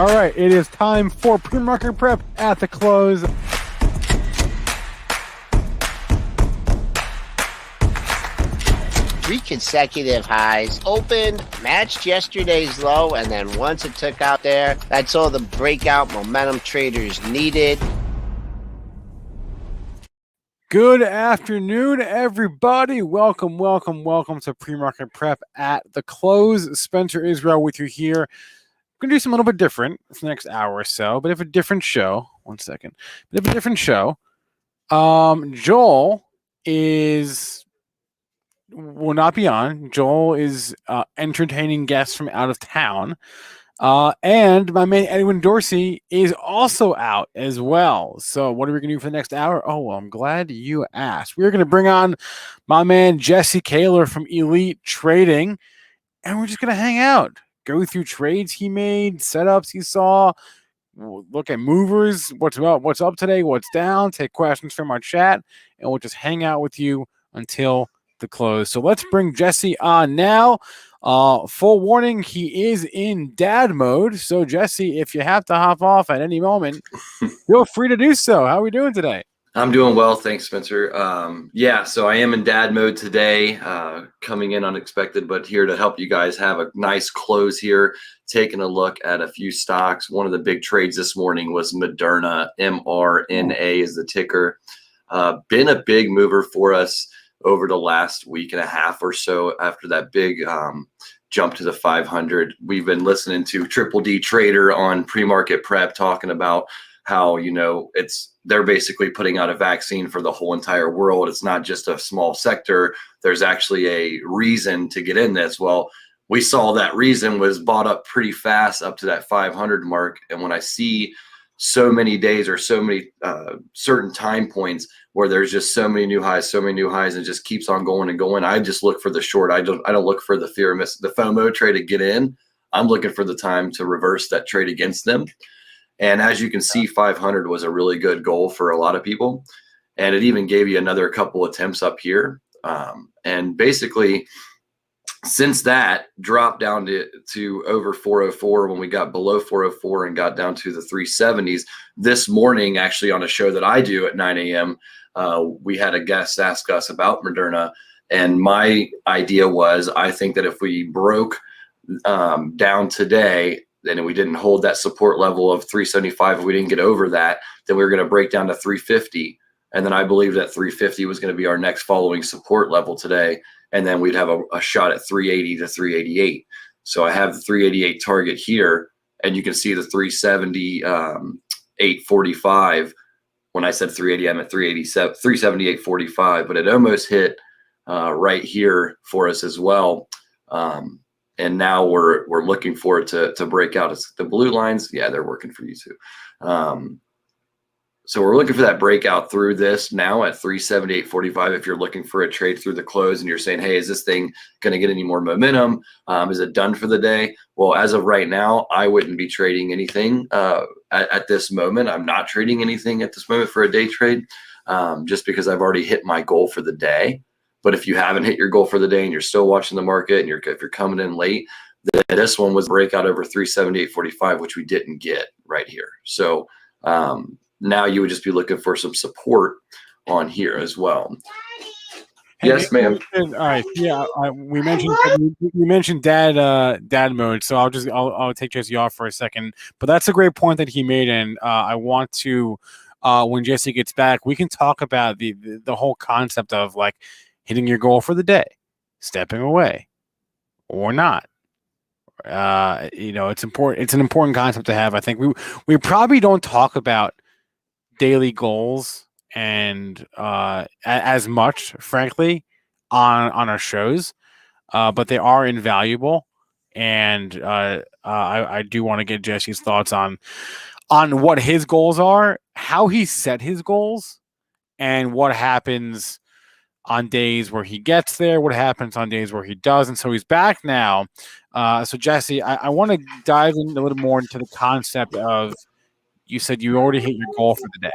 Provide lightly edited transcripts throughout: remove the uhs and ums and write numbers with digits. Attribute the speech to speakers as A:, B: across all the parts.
A: All right, it is time for pre-market prep at the close.
B: Three consecutive highs, opened, matched yesterday's low, and then once it took out there, that's all the breakout momentum traders needed.
A: Good afternoon, everybody. Welcome to pre-market prep at the close. Spencer Israel with you here. We're going to do something a little bit different for the next hour or so, but if a different show. One second. But if a different show. Joel will not be on. Joel is entertaining guests from out of town. And my man Edwin Dorsey is also out as well. So what are we going to do for the next hour? Oh, well, I'm glad you asked. We're going to bring on my man Jesse Kaylor from Elite Trading, and we're just going to hang out, go through trades he made, setups he saw, look at movers, what's up today, what's down, take questions from our chat, and we'll just hang out with you until the close. So let's bring Jesse on now. Full warning, he is in dad mode. So Jesse, if you have to hop off at any moment, feel free to do so. How are we doing today?
C: I'm doing well, thanks, Spencer. So I am in dad mode today, coming in unexpected, but here to help you guys have a nice close here, taking a look at a few stocks. One of the big trades this morning was Moderna, MRNA is the ticker. Been a big mover for us over the last week and a half or so after that big jump to the 500. We've been listening to Triple D Trader on pre-market prep talking about how, they're basically putting out a vaccine for the whole entire world. It's not just a small sector. There's actually a reason to get in this. Well, we saw that reason was bought up pretty fast up to that 500 mark. And when I see so many days or so many certain time points where there's just so many new highs, and it just keeps on going and going, I just look for the short. I don't look for the fear of missing the FOMO trade to get in. I'm looking for the time to reverse that trade against them. And as you can see, 500 was a really good goal for a lot of people. And it even gave you another couple attempts up here. And basically, since that dropped down to over 404 when we got below 404 and got down to the 370s, this morning, actually on a show that I do at 9 a.m., we had a guest ask us about Moderna. And my idea was, I think that if we broke down today, and we didn't hold that support level of 375, if we didn't get over that, then we were going to break down to 350. And then I believe that 350 was going to be our next following support level today. And then we'd have a shot at 380 to 388. So I have the 388 target here, and you can see the 378.45. When I said 380, I'm at 378.45, but it almost hit right here for us as well. And now we're looking for it to break out. It's the blue lines. Yeah, they're working for you too. So we're looking for that breakout through this now at 378.45. If you're looking for a trade through the close and you're saying, hey, is this thing going to get any more momentum? Is it done for the day? Well, as of right now, I wouldn't be trading anything at this moment. I'm not trading anything at this moment for a day trade just because I've already hit my goal for the day. But if you haven't hit your goal for the day and you're still watching the market and if you're coming in late, this one was breakout over 378.45, which we didn't get right here. So now you would just be looking for some support on here as well.
A: Hey,
C: yes, ma'am.
A: All right. Yeah, we mentioned dad mode, so I'll take Jesse off for a second. But that's a great point that he made, and I want to when Jesse gets back, we can talk about the whole concept of like hitting your goal for the day, stepping away, or not. It's important. It's an important concept to have. I think we probably don't talk about daily goals and as much, frankly, on our shows, but they are invaluable. And I do want to get Jesse's thoughts on what his goals are, how he set his goals, and what happens on days where he gets there, what happens on days where he doesn't. So he's back now. So Jesse, I want to dive in a little more into the concept of, you said you already hit your goal for the day.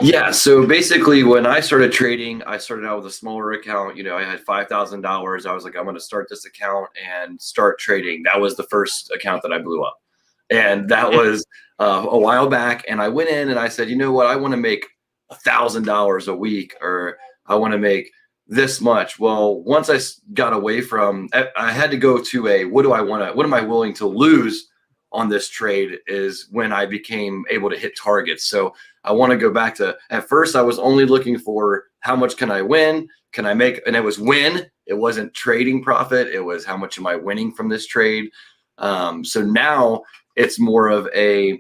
C: Yeah. So basically when I started trading, I started out with a smaller account. I had $5,000. I was like, I'm going to start this account and start trading. That was the first account that I blew up. And that was a while back. And I went in and I said, you know what? I want to make $1,000 a week, or I want to make this much. Well, once I got away from, I had to go to what am I willing to lose on this trade, is when I became able to hit targets. So I want to go back to, at first I was only looking for how much can I win? Can I make, and it was win. It wasn't trading profit. It was how much am I winning from this trade? So now it's more of a,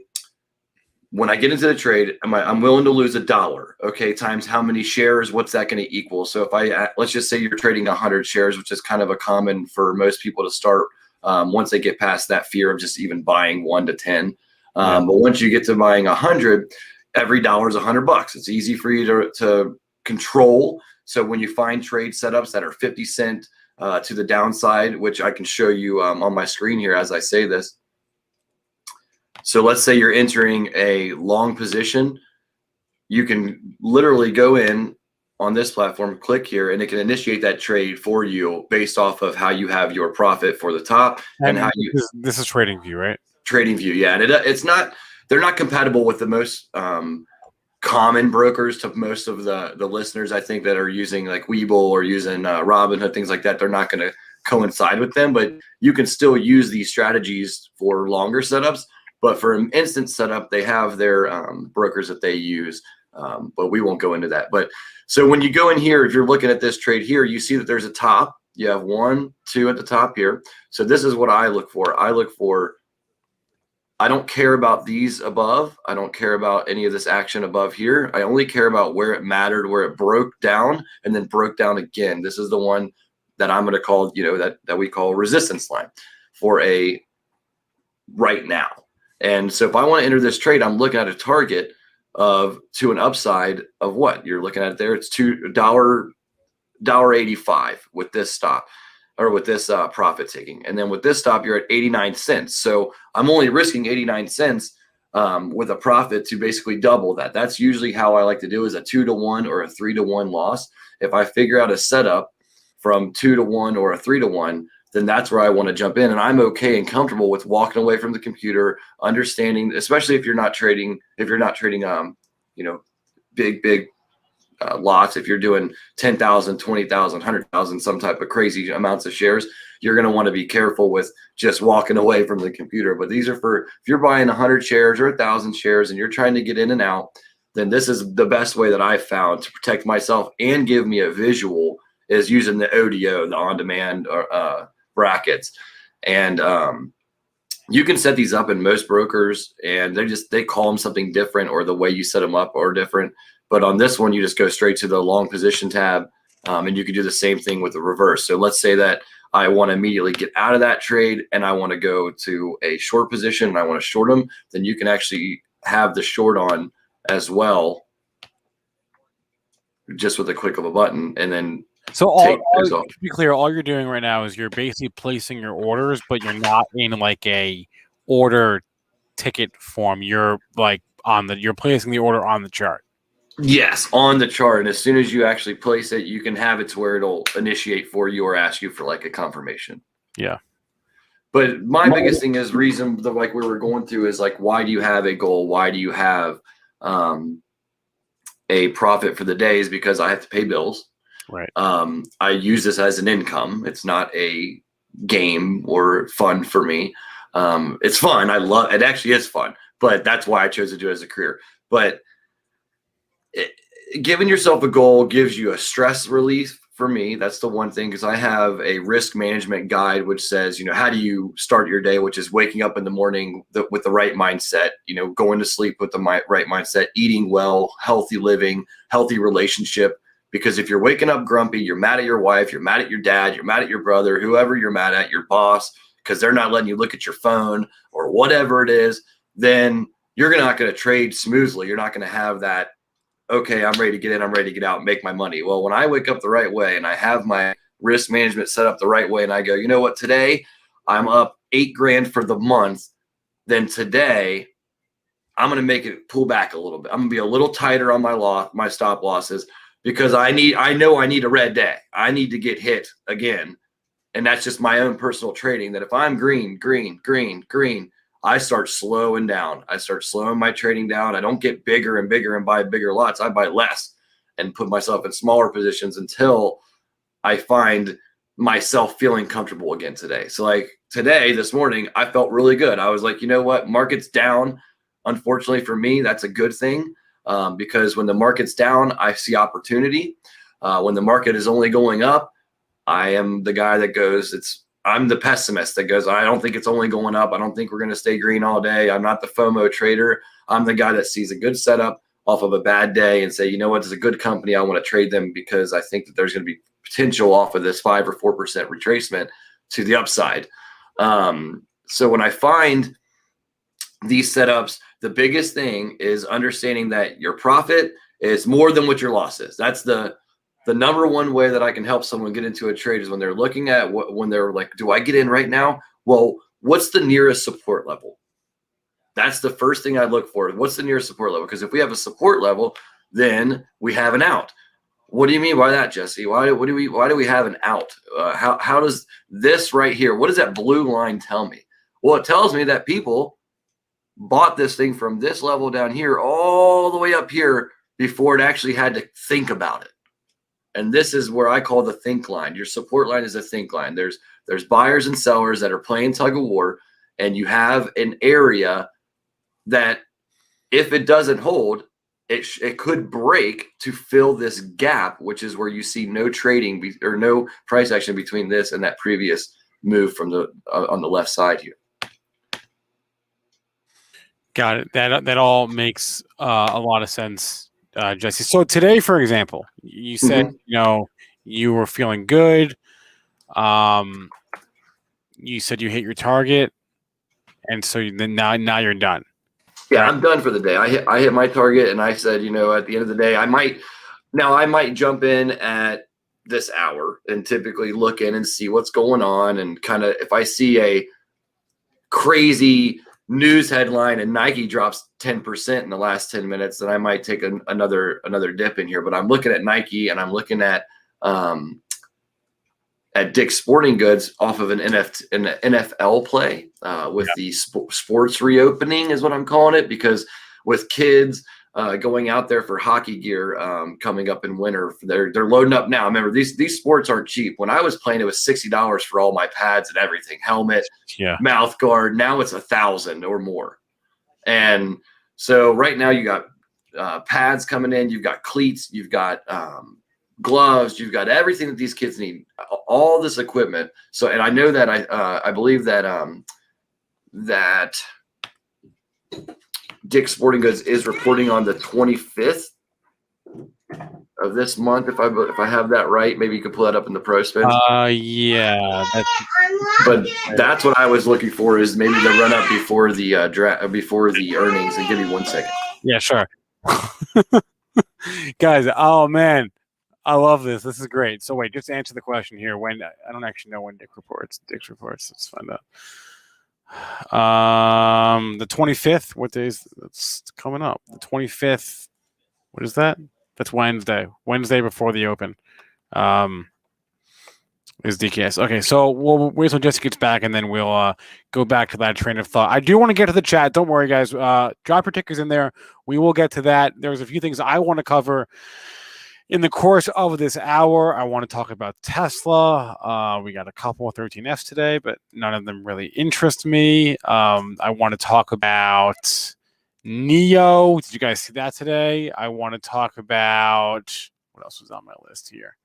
C: when I get into the trade, I'm willing to lose $1, okay, times how many shares, what's that going to equal? So if let's just say you're trading 100 shares, which is kind of a common for most people to start once they get past that fear of just even buying 1 to 10. But once you get to buying 100, every dollar is $100. It's easy for you to control. So when you find trade setups that are 50 cents to the downside, which I can show you on my screen here as I say this. So let's say you're entering a long position. You can literally go in on this platform, click here, and it can initiate that trade for you based off of how you have your profit for the top and how you.
A: This is TradingView, right?
C: TradingView, yeah, and it's not. They're not compatible with the most common brokers. To most of the listeners, I think, that are using like Webull or using Robinhood, things like that. They're not going to coincide with them, but you can still use these strategies for longer setups. But for an instant setup, they have their brokers that they use, but we won't go into that. But so when you go in here, if you're looking at this trade here, you see that there's a top. You have 1, 2 at the top here. So this is what I look for. I don't care about these above. I don't care about any of this action above here. I only care about where it mattered, where it broke down and then broke down again. This is the one that I'm going to call, that we call resistance line for a right now. And so if I want to enter this trade, I'm looking at a target to an upside of what? You're looking at it there. It's $1.85 with this stop, or with this profit taking. And then with this stop, you're at 89 cents. So I'm only risking 89 cents with a profit to basically double that. That's usually how I like to do, is a 2 to 1 or a 3 to 1 loss. If I figure out a setup from 2 to 1 or a 3 to 1, then that's where I want to jump in. And I'm okay and comfortable with walking away from the computer, understanding, especially if you're not trading, big lots. If you're doing 10,000, 20,000, 100,000, some type of crazy amounts of shares, you're going to want to be careful with just walking away from the computer. But these are for, if you're buying 100 shares or 1,000 shares and you're trying to get in and out, then this is the best way that I've found to protect myself and give me a visual, is using the ODO, the on-demand brackets. And you can set these up in most brokers, and they call them something different, or the way you set them up are different. But on this one, you just go straight to the long position tab, and you can do the same thing with the reverse. So let's say that I want to immediately get out of that trade and I want to go to a short position and I want to short them, then you can actually have the short on as well, just with a click of a button, and then
A: to be clear, all you're doing right now is you're basically placing your orders, but you're not in like a order ticket form. You're like you're placing the order on the chart.
C: Yes, on the chart. And as soon as you actually place it, you can have it to where it'll initiate for you or ask you for like a confirmation.
A: Yeah.
C: But my biggest thing is reason that, like we were going through, is like, why do you have a goal? Why do you have a profit for the day? Is because I have to pay bills.
A: Right.
C: I use this as an income. It's not a game or fun for me. It's fun. I love it. Actually is fun, but that's why I chose to do it as a career. But giving yourself a goal gives you a stress relief. For me, that's the one thing, because I have a risk management guide which says, how do you start your day, which is waking up in the morning with the right mindset, going to sleep with the right mindset, eating well, healthy living, healthy relationship. Because if you're waking up grumpy, you're mad at your wife, you're mad at your dad, you're mad at your brother, whoever you're mad at, your boss, because they're not letting you look at your phone or whatever it is, then you're not going to trade smoothly. You're not going to have that, okay, I'm ready to get in, I'm ready to get out, and make my money. Well, when I wake up the right way and I have my risk management set up the right way, and I go, you know what, today I'm up $8,000 for the month, then today I'm going to make it pull back a little bit. I'm going to be a little tighter on my stop losses, because I know I need a red day. I need to get hit again. And that's just my own personal trading, that if I'm green, I start slowing down. I start slowing my trading down. I don't get bigger and bigger and buy bigger lots. I buy less and put myself in smaller positions until I find myself feeling comfortable again today. So like today, this morning, I felt really good. I was like, you know what? Market's down. Unfortunately for me, that's a good thing because when the market's down, I see opportunity. When the market is only going up, I am the guy that goes, I'm the pessimist that goes, I don't think it's only going up. I don't think we're going to stay green all day. I'm not the FOMO trader. I'm the guy that sees a good setup off of a bad day and say, you know what, it's a good company. I want to trade them because I think that there's going to be potential off of this 5 or 4% retracement to the upside. So when I find these setups, the biggest thing is understanding that your profit is more than what your loss is. That's the number one way that I can help someone get into a trade is when they're looking at when they're like, do I get in right now? Well, what's the nearest support level? That's the first thing I look for. What's the nearest support level? Because if we have a support level, then we have an out. What do you mean by that, Jesse? Why do we have an out? How does this right here, what does that blue line tell me? Well, it tells me that people bought this thing from this level down here all the way up here before it actually had to think about it. And this is where I call the think line. Your support line is a think line. There's buyers and sellers that are playing tug of war, and you have an area that if it doesn't hold, it could break to fill this gap, which is where you see no trading or no price action between this and that previous move from the on the left side here.
A: Got it. That all makes a lot of sense, Jesse. So today, for example, you said you were feeling good. You said you hit your target, and so then now you're done.
C: Yeah, right. I'm done for the day. I hit my target, and I said, at the end of the day, I might jump in at this hour and typically look in and see what's going on, and kind of if I see a crazy news headline and Nike drops 10% in the last 10 minutes, then I might take another dip in here. But I'm looking at Nike, and I'm looking at Dick's Sporting Goods off of an NFL play with the sports reopening is what I'm calling it, because with kids going out there for hockey gear coming up in winter, they're loading up now. Remember, these sports aren't cheap. When I was playing, it was $60 for all my pads and everything, helmet, mouth guard. Now it's $1,000 or more. And so right now you got pads coming in, you've got cleats, you've got gloves, you've got everything that these kids need, all this equipment. So, and I know that I believe that that Dick's Sporting Goods is reporting on the 25th of this month. If I have that right, maybe you could pull that up in the pro spin.
A: Yeah.
C: But that's what I was looking for, is maybe the run up before the before the earnings. And give me 1 second.
A: Yeah, sure. Guys, oh man, I love this. This is great. So wait, just to answer the question here. When I don't actually know when Dick's reports. Let's find out. The 25th. What day is that's coming up? The 25th. What is that? That's Wednesday. Wednesday before the open. Is DKS. Okay, so we'll wait till Jesse gets back, and then we'll go back to that train of thought. I do want to get to the chat. Don't worry, guys. Drop your tickers in there. We will get to that. There's a few things I want to cover in the course of this hour. I want to talk about Tesla. We got a couple of 13Fs today, but none of them really interest me. I want to talk about NEO. Did you guys see that today? I want to talk about what else was on my list here.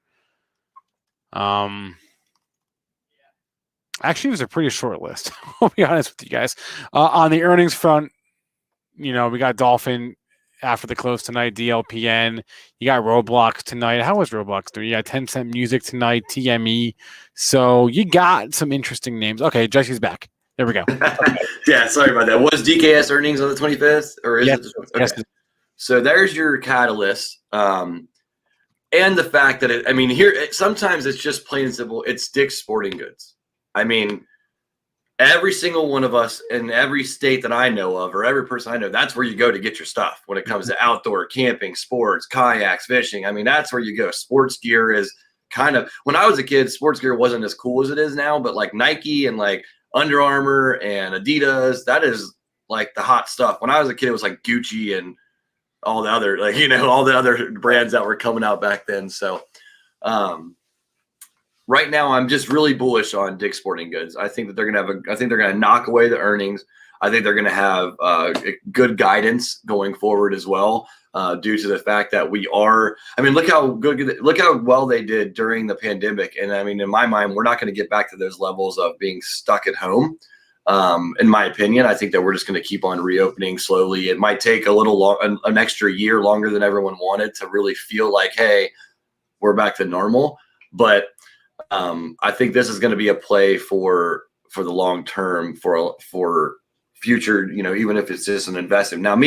A: Actually, it was a pretty short list. I'll be honest with you guys. On the earnings front, we got Dolphin after the close tonight, DLPN. You got Roblox tonight. How was Roblox doing? You got Tencent Music tonight, TME. So you got some interesting names. Okay, Jesse's back. There we go.
C: Yeah, sorry about that. Was DKS earnings on the 25th? Or is it? Okay.
A: Yes.
C: So there's your catalyst. And the fact that here sometimes it's just plain and simple. It's Dick's Sporting Goods. I mean, every single one of us in every state that I know of, or every person I know, that's where you go to get your stuff when it comes to outdoor camping, sports, kayaks, fishing. I mean, that's where you go. Sports gear is kind of, when I was a kid, sports gear wasn't as cool as it is now, but like Nike and like Under Armour and Adidas. That is like the hot stuff. When I was a kid, it was like Gucci and all the other, like, all the other brands that were coming out back then. So right now I'm just really bullish on Dick's Sporting Goods. I think that they're going to knock away the earnings. I think they're going to have good guidance going forward as well, due to the fact that look how well they did during the pandemic. And I mean, in my mind, we're not going to get back to those levels of being stuck at home. In my opinion, I think that we're just going to keep on reopening slowly. It might take a little an extra year longer than everyone wanted to really feel like, hey, we're back to normal. But I think this is going to be a play for the long term, for future, even if it's just an investment. Now,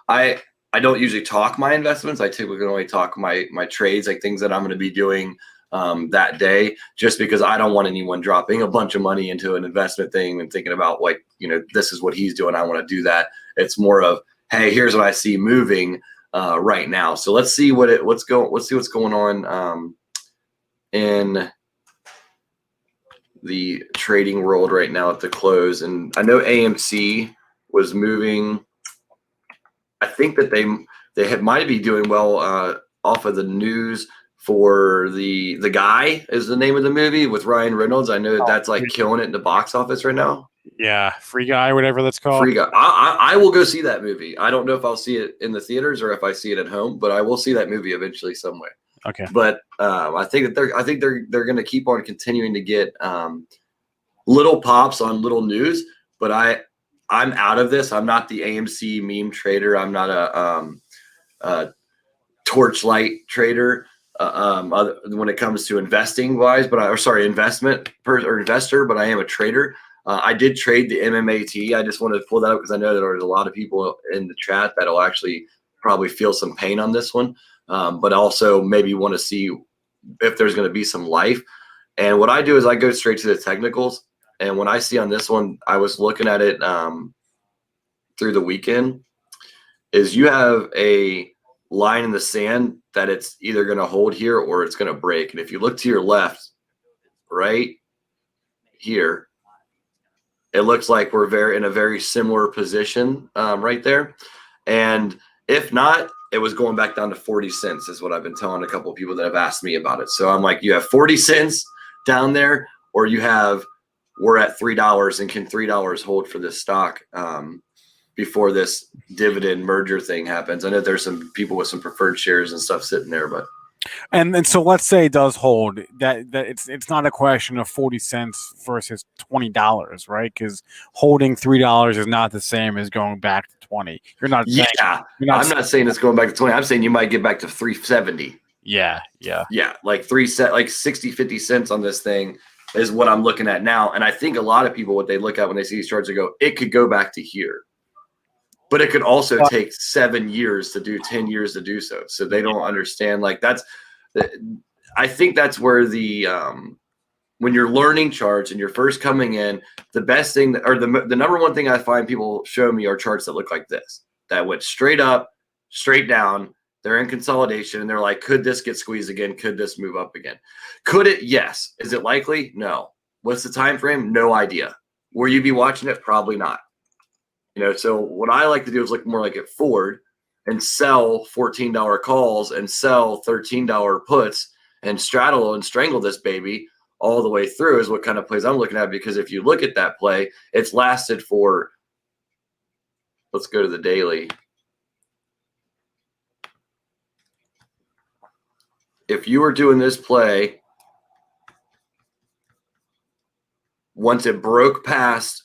C: I don't usually talk my investments. I typically only talk my trades, like things that I'm going to be doing that day, just because I don't want anyone dropping a bunch of money into an investment thing and thinking about like, this is what he's doing, I want to do that. It's more of, hey, here's what I see moving right now. So let's see what's going on in the trading world right now at the close. And I know AMC was moving. I think that they might be doing well off of the news for the Guy is the name of the movie with Ryan Reynolds. I know that's like killing it in the box office right now.
A: Yeah, Free Guy, whatever that's called.
C: Free Guy. I will go see that movie. I don't know if I'll see it in the theaters or if I see it at home, but I will see that movie eventually somewhere.
A: Okay.
C: But I think they're going to keep on continuing to get little pops on little news. But I'm out of this. I'm not the AMC meme trader. I'm not a torchlight trader when it comes to investing wise. Investment or investor. But I am a trader. I did trade the MMAT. I just wanted to pull that up because I know that there's a lot of people in the chat that'll actually probably feel some pain on this one. But also maybe want to see if there's going to be some life. And what I do is I go straight to the technicals. And when I see on this one, I was looking at it through the weekend, is you have a line in the sand that it's either going to hold here or it's going to break. And if you look to your left, right here, it looks like we're in a very similar position right there. And if not, it was going back down to 40 cents is what I've been telling a couple of people that have asked me about it. So I'm like, you have 40 cents down there, or we're at $3, and can $3 hold for this stock before this dividend merger thing happens? I know there's some people with some preferred shares and stuff sitting there, but.
A: And so let's say it does hold, that it's not a question of 40 cents versus $20, right? Because holding $3 is not the same as going back to 20. You're not.
C: I'm not saying it's going back to 20. I'm saying you might get back to 370.
A: Yeah.
C: Like 60, 50 cents on this thing is what I'm looking at now. And I think a lot of people, what they look at when they see these charts, they go, it could go back to here. But it could also take 7 years to do, 10 years to do so. So they don't understand. Like I think that's where when you're learning charts and you're first coming in, the best thing the number one thing I find people show me are charts that look like this, that went straight up, straight down. They're in consolidation and they're like, could this get squeezed again? Could this move up again? Could it? Yes. Is it likely? No. What's the time frame? No idea. Will you be watching it? Probably not. So what I like to do is look more like it forward and sell $14 calls and sell $13 puts and straddle and strangle this baby all the way through is what kind of plays I'm looking at. Because if you look at that play, it's lasted for, let's go to the daily. If you were doing this play, once it broke past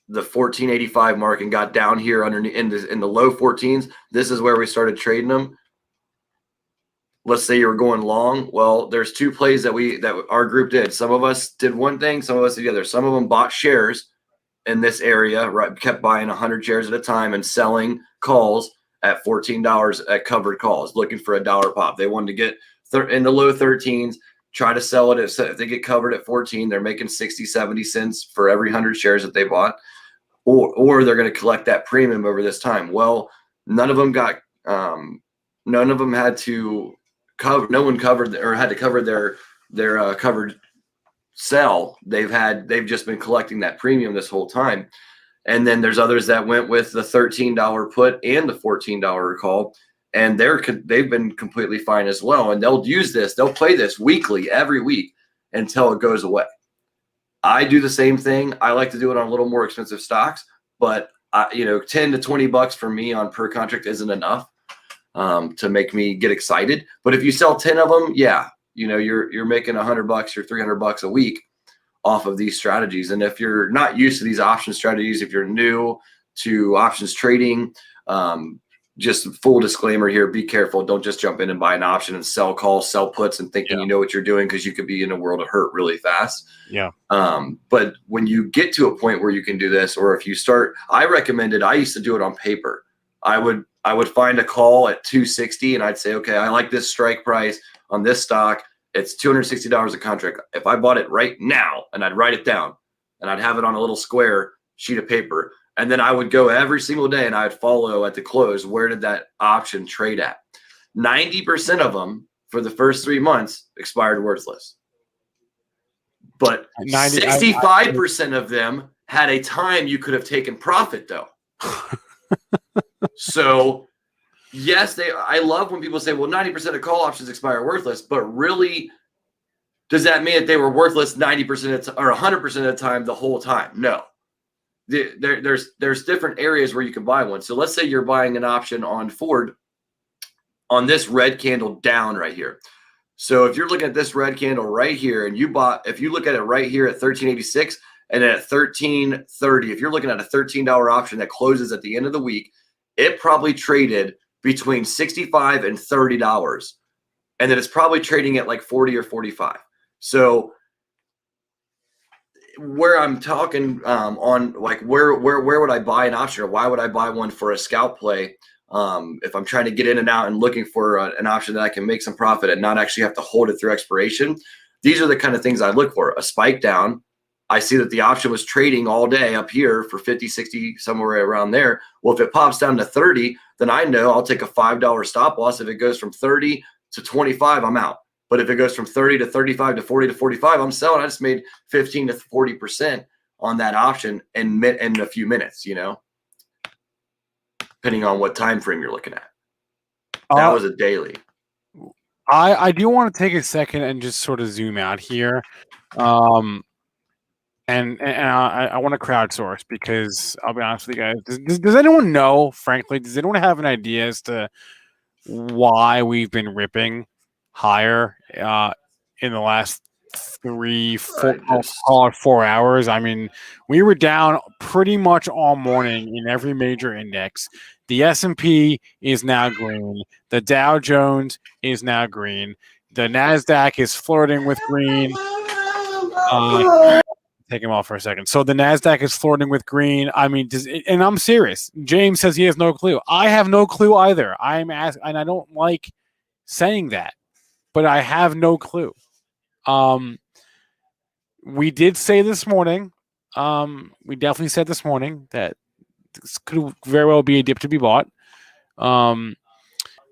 C: the 1485 mark and got down here underneath in the low 14s, this is where we started trading them. Let's say you were going long. Well, there's two plays that our group did. Some of us did one thing, some of us did the other. Some of them bought shares in this area, right? Kept buying 100 shares at a time and selling calls at $14 at covered calls, looking for $1 pop. They wanted to get in the low 13s, try to sell it. If they get covered at 14, they're making 60, 70 cents for every 100 shares that they bought, or they're going to collect that premium over this time. Well, none of them had to cover. No one covered or had to cover their covered sell. They've just been collecting that premium this whole time. And then there's others that went with the $13 put and the $14 call, and they've been completely fine as well. And they'll play this weekly, every week, until it goes away. I do the same thing. I like to do it on a little more expensive stocks, but 10 to 20 bucks for me on per contract isn't enough to make me get excited. But if you sell 10 of them, yeah, you're making $100 or $300 a week off of these strategies. And if you're not used to these option strategies, if you're new to options trading, just full disclaimer here, be careful. Don't just jump in and buy an option and sell calls, sell puts and thinking you know what you're doing, because you could be in a world of hurt really fast.
A: Yeah.
C: But when you get to a point where you can do this, or if you start, I used to do it on paper. I would find a call at 260 and I'd say, okay, I like this strike price on this stock. It's $260 a contract. If I bought it right now, and I'd write it down and I'd have it on a little square sheet of paper, and then I would go every single day and I'd follow at the close, where did that option trade at? 90% of them for the first 3 months expired worthless. But 65% of them had a time you could have taken profit though. So yes, I love when people say, well, 90% of call options expire worthless, but really, does that mean that they were worthless 90% or 100% of the time the whole time? No. There's different areas where you can buy one. So let's say you're buying an option on Ford on this red candle down right here. So if you're looking at this red candle right here, and if you look at it right here at 1386 and at 1330, if you're looking at a $13 option that closes at the end of the week, it probably traded between $65 and $30, and then it's probably trading at like 40 or 45. So where I'm talking on like where would I buy an option, or why would I buy one for a scalp play if I'm trying to get in and out and looking for an option that I can make some profit and not actually have to hold it through expiration? These are the kind of things I look for. A spike down. I see that the option was trading all day up here for 50, 60, somewhere around there. Well, if it pops down to 30, then I know I'll take a $5 stop loss. If it goes from 30 to 25, I'm out. But if it goes from 30 to 35 to 40 to 45, I'm selling. I just made 15 to 40% on that option in a few minutes, depending on what time frame you're looking at. That was a daily.
A: I do want to take a second and just sort of zoom out here. And I want to crowdsource, because I'll be honest with you guys. Does anyone know, frankly, does anyone have an idea as to why we've been ripping higher in the last 4 hours? I mean, we were down pretty much all morning in every major index. The S&P is now green. The Dow Jones is now green. The NASDAQ is flirting with green. Take him off for a second. So the NASDAQ is flirting with green. I mean, and I'm serious. James says he has no clue. I have no clue either. I'm asking, and I don't like saying that, but I have no clue. We did say this morning, we definitely said this morning that this could very well be a dip to be bought.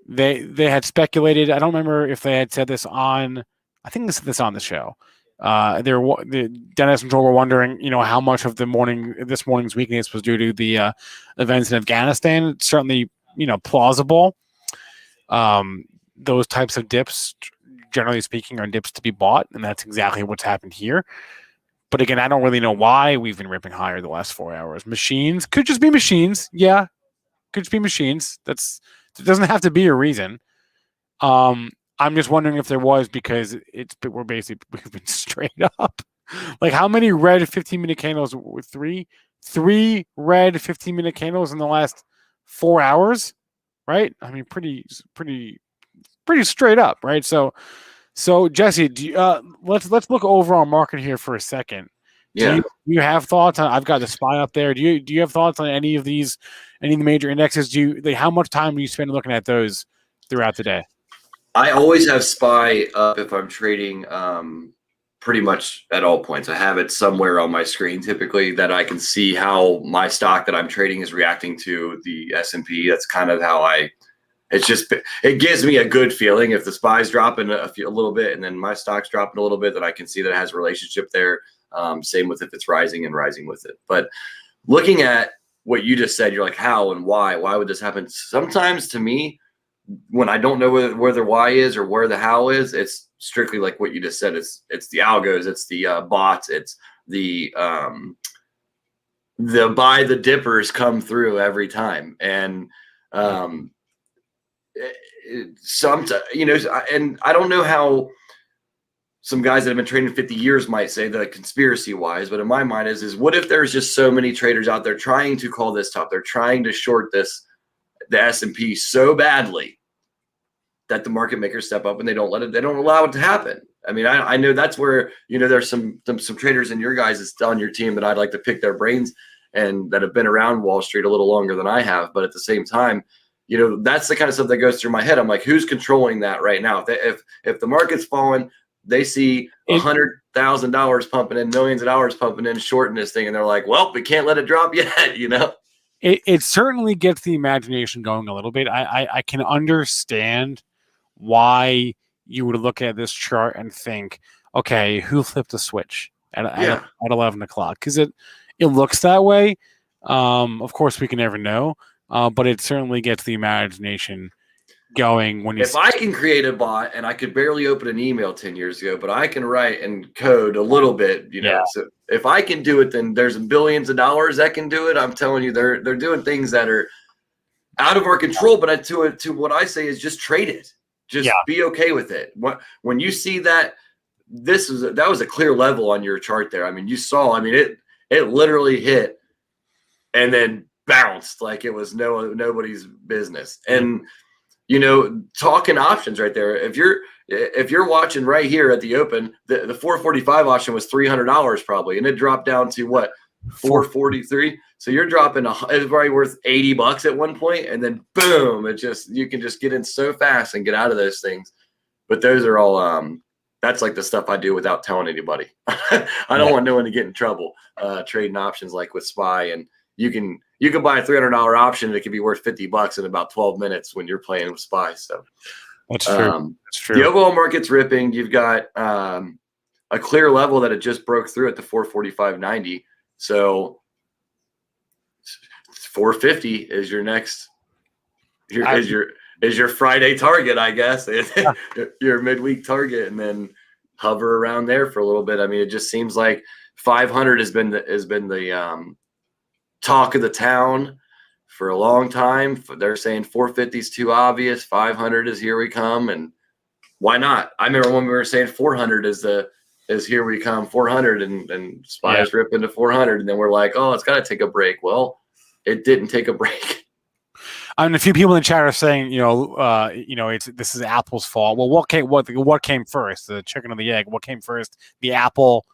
A: They had speculated. I don't remember if they had said this on. I think they said this on the show. Dennis and Joel were wondering, how much of this morning's weakness was due to the events in Afghanistan. It's certainly, plausible. Those types of dips, generally speaking, are dips to be bought, and that's exactly what's happened here. But again, I don't really know why we've been ripping higher the last 4 hours. Machines could just be machines. Yeah, could just be machines. It doesn't have to be a reason. I'm just wondering if there was, because we've been straight up. Like, how many red 15-minute candles? Three red 15-minute candles in the last 4 hours, right? I mean, pretty straight up, right? So Jesse, let's look over our market here for a second.
C: Yeah.
A: Do you have thoughts on? I've got the SPY up there. Do you have thoughts on any of the major indexes? How much time do you spend looking at those throughout the day?
C: I always have SPY up if I'm trading pretty much at all points. I have it somewhere on my screen typically that I can see how my stock that I'm trading is reacting to the S&P. That's kind of how I it gives me a good feeling if the SPY's dropping a little bit and then my stock's dropping a little bit, that I can see that it has a relationship there. Same with if it's rising and rising with it. But looking at what you just said, you're like, how and why would this happen? Sometimes to me, when I don't know where the why is or where the how is, it's strictly like what you just said. It's the algos, it's the bots, it's the buy the dippers come through every time. And and I don't know how some guys that have been trading 50 years might say that conspiracy wise, but in my mind is what if there's just so many traders out there trying to call this top? They're trying to short the S&P so badly that the market makers step up and they don't allow it to happen. I mean, I know that's where, there's some traders in your guys on your team that I'd like to pick their brains and that have been around Wall Street a little longer than I have. But at the same time, that's the kind of stuff that goes through my head. I'm like, who's controlling that right now? If the market's falling, they see $100,000 pumping in, millions of dollars pumping in, shorting this thing, and they're like, well, we can't let it drop yet,
A: It certainly gets the imagination going a little bit. I can understand why you would look at this chart and think, okay, who flipped the switch at 11 o'clock? Because it looks that way. Of course, we can never know, but it certainly gets the imagination going when you.
C: If I can create a bot, and I could barely open an email 10 years ago, but I can write and code a little bit, So if I can do it, then there's billions of dollars that can do it. I'm telling you, they're doing things that are out of our control. But to what I say is just trade it. Just be okay with it. When you see that, that was a clear level on your chart there. I mean, you saw. I mean, it literally hit and then bounced like it was nobody's business. And talking options right there. If you're watching right here at the open, the 445 option was $300 probably, and it dropped down to what, 443. So you're dropping it's probably worth $80 at one point, and then boom, you can just get in so fast and get out of those things. But those are all that's like the stuff I do without telling anybody. I don't want no one to get in trouble trading options like with SPY. And you can buy a $300 option and it can be worth $50 in about 12 minutes when you're playing with SPY. So
A: that's true. That's true.
C: The overall market's ripping. You've got a clear level that it just broke through at the 445.90. So 450 is your next. Is your Friday target, I guess. Your midweek target, and then hover around there for a little bit. I mean, it just seems like 500 has been the talk of the town for a long time. They're saying 450 is too obvious. 500 is here we come, and why not? I remember when we were saying 400 is here we come, 400, and SPY's rip into 400, and then we're like, oh, it's got to take a break. Well, it didn't take a break.
A: I mean, a few people in the chat are saying, this is Apple's fault. Well, what came first, the chicken or the egg? What came first, the Apple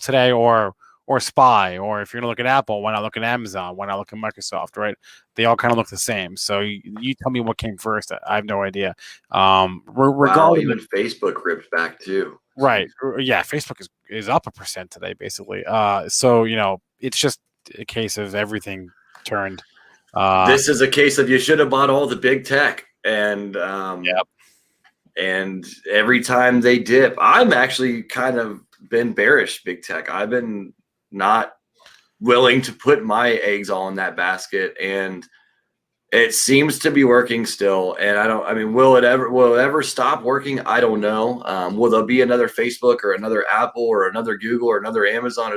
A: today, or SPY? Or if you're gonna look at Apple, why not look at Amazon? Why not look at Microsoft? Right? They all kind of look the same. So you tell me what came first. I have no idea. Regarding
C: even Facebook ripped back too.
A: Right? Yeah, Facebook is up 1% today, basically. So it's just a case of everything turned.
C: This is a case of you should have bought all the big tech, and and every time they dip, I'm actually kind of been bearish big tech. I've been not willing to put my eggs all in that basket, and it seems to be working still. And will it ever stop working? I don't know. Will there be another Facebook or another Apple or another Google or another Amazon?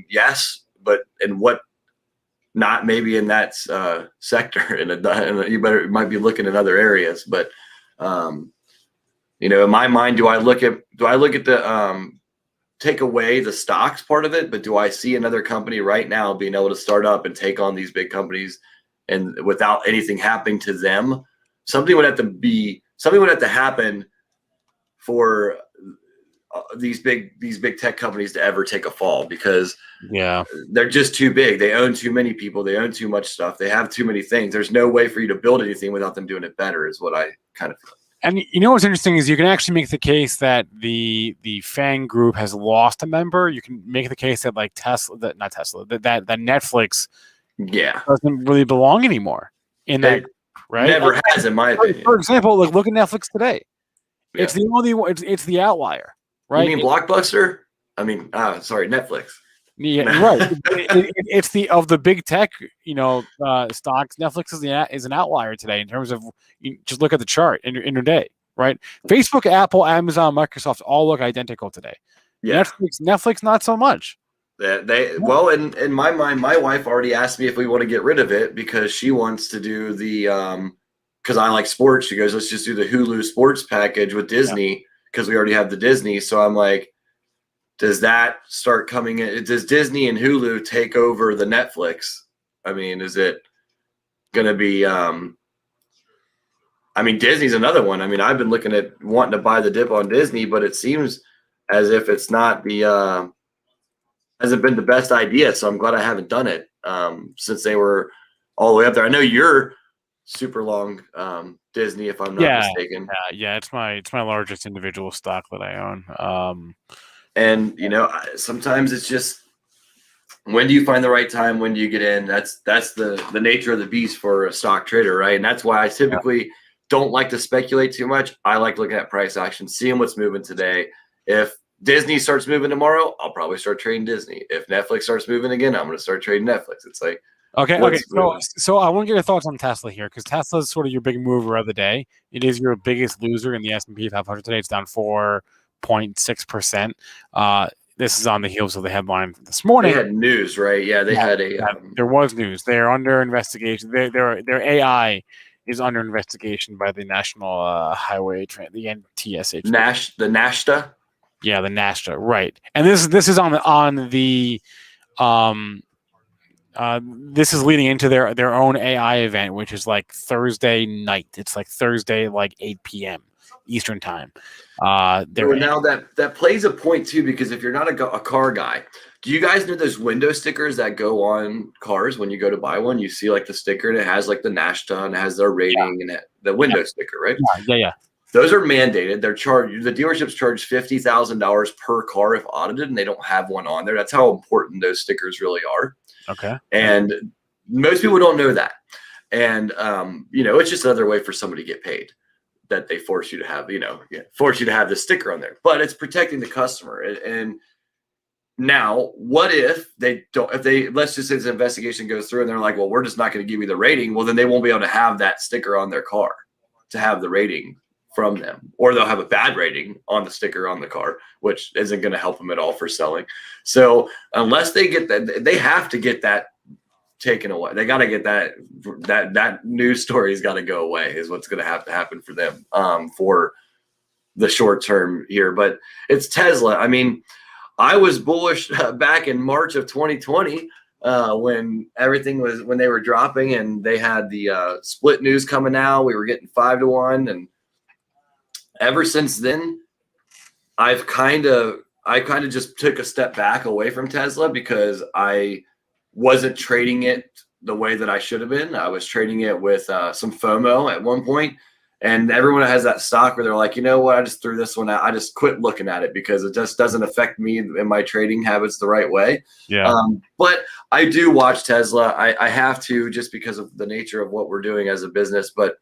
C: Yes, but in what? Not maybe in that sector, and you might be looking at other areas. But in my mind, do I look at the take away the stocks part of it? But do I see another company right now being able to start up and take on these big companies, and without anything happening to them? Something would have to happen for these big tech companies to ever take a fall, because they're just too big. They own too many people. They own too much stuff. They have too many things. There's no way for you to build anything without them doing it better, is what I kind of feel.
A: And what's interesting is you can actually make the case that the FANG group has lost a member. You can make the case that that Netflix doesn't really belong anymore in that right?
C: Never has, in my opinion.
A: For example, like look at Netflix today.
C: Yeah.
A: It's the only one. It's the outlier, right?
C: You mean Blockbuster? I mean, sorry, Netflix.
A: Yeah, right. It's the of the big tech, stocks. Netflix is an outlier today in terms of just look at the chart in your day, right? Facebook, Apple, Amazon, Microsoft all look identical today.
C: Yeah.
A: Netflix, not so much.
C: Well, in my mind, my wife already asked me if we want to get rid of it because she wants to do the because I like sports. She goes, let's just do the Hulu sports package with Disney because we already have the Disney. So I'm like, does that start coming in? Does Disney and Hulu take over the Netflix? I mean, is it going to be? I mean, Disney's another one. I mean, I've been looking at wanting to buy the dip on Disney, but it seems as if it's not the hasn't been the best idea. So I'm glad I haven't done it since they were all the way up there. I know you're super long Disney, if I'm not mistaken.
A: Yeah, it's my largest individual stock that I own.
C: And sometimes it's just, when do you find the right time? When do you get in? That's the nature of the beast for a stock trader, right? And that's why I typically don't like to speculate too much. I like looking at price action, seeing what's moving today. If Disney starts moving tomorrow, I'll probably start trading Disney. If Netflix starts moving again, I'm going to start trading Netflix. It's like,
A: okay. So I want to get your thoughts on Tesla here because Tesla is sort of your big mover of the day. It is your biggest loser in the S&P 500 today. It's down 4.6%. This is on the heels of the headline this morning.
C: They had news, right? Yeah, they had a.
A: There was news. They're under investigation. Their AI is under investigation by the National Highway the NTSA.
C: The NASTA.
A: Yeah, the NASTA, right? And this is on the this is leading into their own AI event, which is like Thursday night. It's like Thursday, like 8 p.m. Eastern time.
C: Now that plays a point too, because if you're not a car guy, do you guys know those window stickers that go on cars when you go to buy one? You see like the sticker and it has like the NASTA and it has their rating and the window sticker, right?
A: Yeah.
C: Those are mandated. They're charged. The dealerships charge $50,000 per car if audited, and they don't have one on there. That's how important those stickers really are.
A: Okay.
C: And most people don't know that. And it's just another way for somebody to get paid, that they force you to have, force you to have this sticker on there. But it's protecting the customer. And now, what if they don't? Let's just say this investigation goes through, and they're like, well, we're just not going to give you the rating. Well, then they won't be able to have that sticker on their car to have the rating from them, or they'll have a bad rating on the sticker on the car, which isn't going to help them at all for selling. So unless they get that, they have to get that taken away. They got to get that news story has got to go away, is what's going to have to happen for them for the short term here. But it's Tesla. I mean, I was bullish back in March of 2020 when they were dropping and they had the split news coming out. We were getting 5-1, and ever since then, I kind of just took a step back away from Tesla because I wasn't trading it the way that I should have been. I was trading it with some FOMO at one point, and everyone has that stock where they're like, you know what, I just threw this one out. I just quit looking at it because it just doesn't affect me in my trading habits the right way.
A: Yeah.
C: But I do watch Tesla. I have to, just because of the nature of what we're doing as a business, but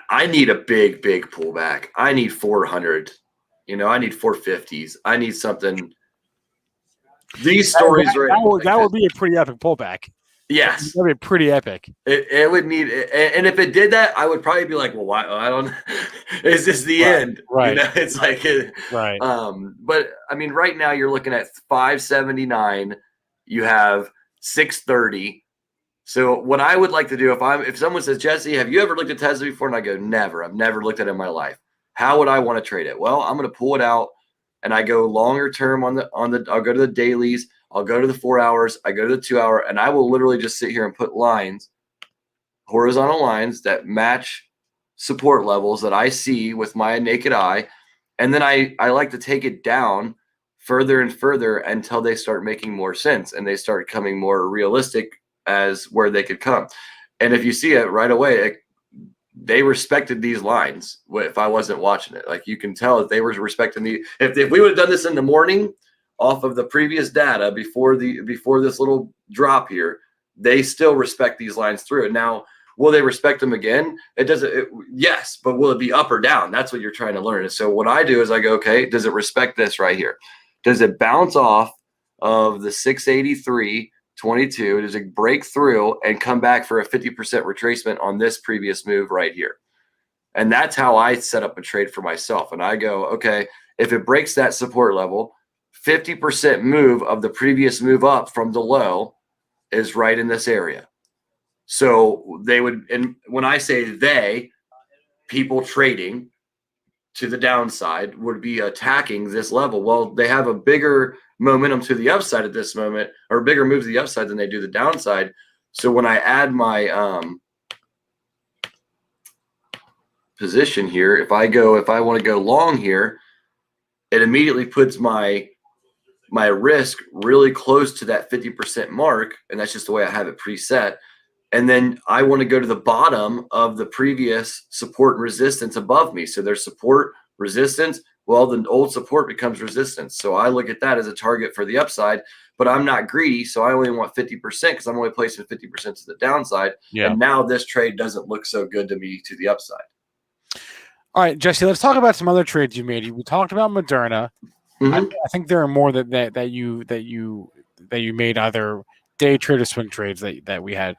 C: I need a big pullback. I need 400. I need 450s. I need something. These stories
A: that would be a pretty epic pullback.
C: Yes,
A: that would be pretty epic.
C: It would need, and if it did that, I would probably be like, well, why? I don't. Is this the end?
A: Right.
C: It's like
A: right.
C: But I mean, right now you're looking at 579. You have 630. So what I would like to do, if someone says, Jesse, have you ever looked at Tesla before? And I go, never. I've never looked at it in my life. How would I want to trade it? Well, I'm going to pull it out and I go longer term I'll go to the dailies. I'll go to the 4 hours. I go to the 2 hour, and I will literally just sit here and put lines, horizontal lines that match support levels that I see with my naked eye. And then I like to take it down further and further until they start making more sense and they start becoming more realistic as where they could come. And if you see it right away, they respected these lines. If I wasn't watching it, like you can tell that they were respecting if we would have done this in the morning off of the previous data before this little drop here, they still respect these lines through it. Now, will they respect them again? Yes, but will it be up or down? That's what you're trying to learn. And so what I do is I go, okay, does it respect this right here? Does it bounce off of the 683.22? Does it break through and come back for a 50% retracement on this previous move right here? And that's how I set up a trade for myself. And I go, okay, if it breaks that support level, 50% move of the previous move up from the low is right in this area. So they would, and when I say they, people trading to the downside would be attacking this level. Well, they have a bigger momentum to the upside at this moment, or a bigger move to the upside than they do the downside. So when I add my position here, if I want to go long here, it immediately puts my risk really close to that 50% mark, and that's just the way I have it preset. And then I want to go to the bottom of the previous support and resistance above me. So there's support, resistance. Well, the old support becomes resistance. So I look at that as a target for the upside, but I'm not greedy. So I only want 50% because I'm only placing 50% to the downside.
A: Yeah.
C: And now this trade doesn't look so good to me to the upside.
A: All right, Jesse, let's talk about some other trades you made. We talked about Moderna.
C: Mm-hmm.
A: I think there are more that you made, either day trade or swing trades that we had.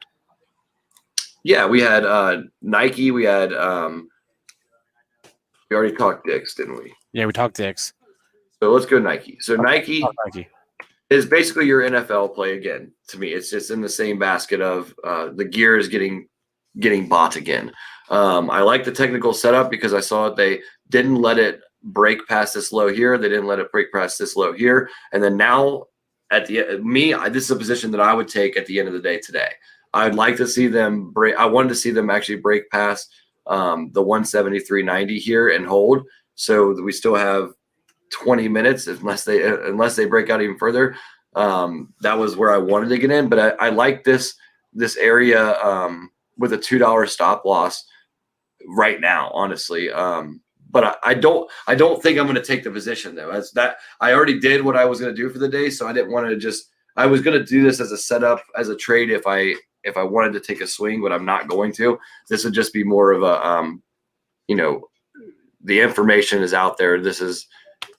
C: Yeah, we had Nike. We had we already talked Dix, didn't we?
A: Yeah, we talked Dix.
C: So let's go Nike. So Nike
A: Nike
C: is basically your NFL play again. To me, it's just in the same basket of the gear is getting bought again. I like the technical setup because I saw it. They didn't let it break past this low here. They didn't let it break past this low here. And then now at the this is a position that I would take at the end of the day today. I'd like to see them break. I wanted to see them actually break past the 173.90 here and hold. So that we still have 20 minutes unless they break out even further. That was where I wanted to get in, but I like this area with a $2 stop loss right now, honestly. But I don't think I'm going to take the position though. As that I already did what I was going to do for the day, so I didn't want to just. I was going to do this as a setup, as a trade if I wanted to take a swing, but I'm not going to. This would just be more of a the information is out there. This is